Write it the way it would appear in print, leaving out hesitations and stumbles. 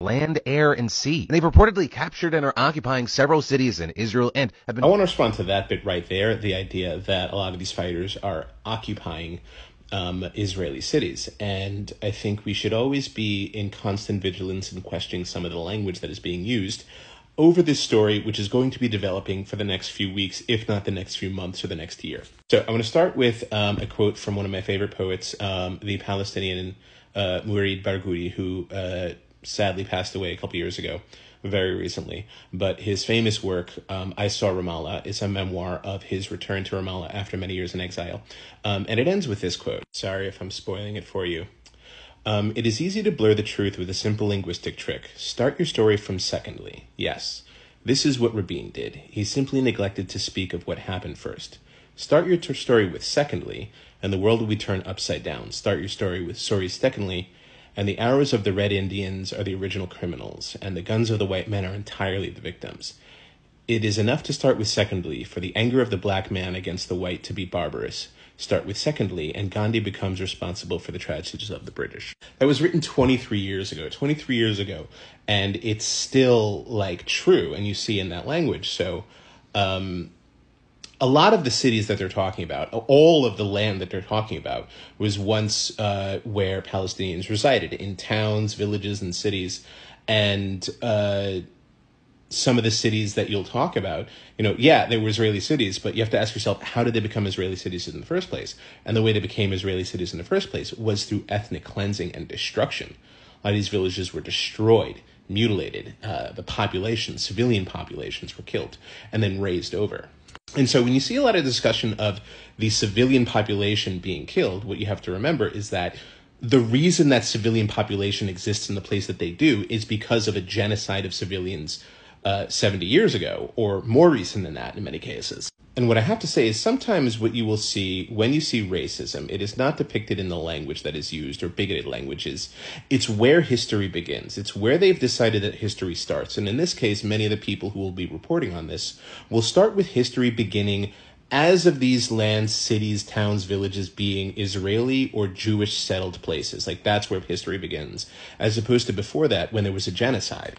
land, air, and sea. And they've reportedly captured and are occupying several cities in Israel and have been... I want to respond to that bit right there, the idea that a lot of these fighters are occupying Israeli cities. And I think we should always be in constant vigilance and questioning some of the language that is being used over this story, which is going to be developing for the next few weeks, if not the next few months or the next year. So I'm going to start with a quote from one of my favorite poets, the Palestinian Mourid Barghouti, who sadly passed away a couple years ago, very recently. But his famous work, I Saw Ramallah, is a memoir of his return to Ramallah after many years in exile. And it ends with this quote. Sorry if I'm spoiling it for you. It is easy to blur the truth with a simple linguistic trick. Start your story from secondly. Yes, this is what Rabin did. He simply neglected to speak of what happened first. Start your story with secondly, and the world will be turned upside down. Start your story with sorry secondly, and the arrows of the Red Indians are the original criminals, and the guns of the white men are entirely the victims. It is enough to start with secondly, for the anger of the black man against the white to be barbarous. Start with secondly, and Gandhi becomes responsible for the tragedies of the British. That was written 23 years ago, and it's still, like, true, and you see in that language. So, a lot of the cities that they're talking about, all of the land that they're talking about, was once where Palestinians resided, in towns, villages, and cities. And some of the cities that you'll talk about, there were Israeli cities, but you have to ask yourself, how did they become Israeli cities in the first place? And the way they became Israeli cities in the first place was through ethnic cleansing and destruction. A lot of these villages were destroyed, mutilated. The populations, civilian populations, were killed and then raised over. And so when you see a lot of discussion of the civilian population being killed, what you have to remember is that the reason that civilian population exists in the place that they do is because of a genocide of civilians 70 years ago, or more recent than that in many cases. And what I have to say is sometimes what you will see when you see racism, it is not depicted in the language that is used or bigoted languages. It's where history begins. It's where they've decided that history starts. And in this case, many of the people who will be reporting on this will start with history beginning as of these lands, cities, towns, villages being Israeli or Jewish settled places. Like, that's where history begins, as opposed to before that when there was a genocide.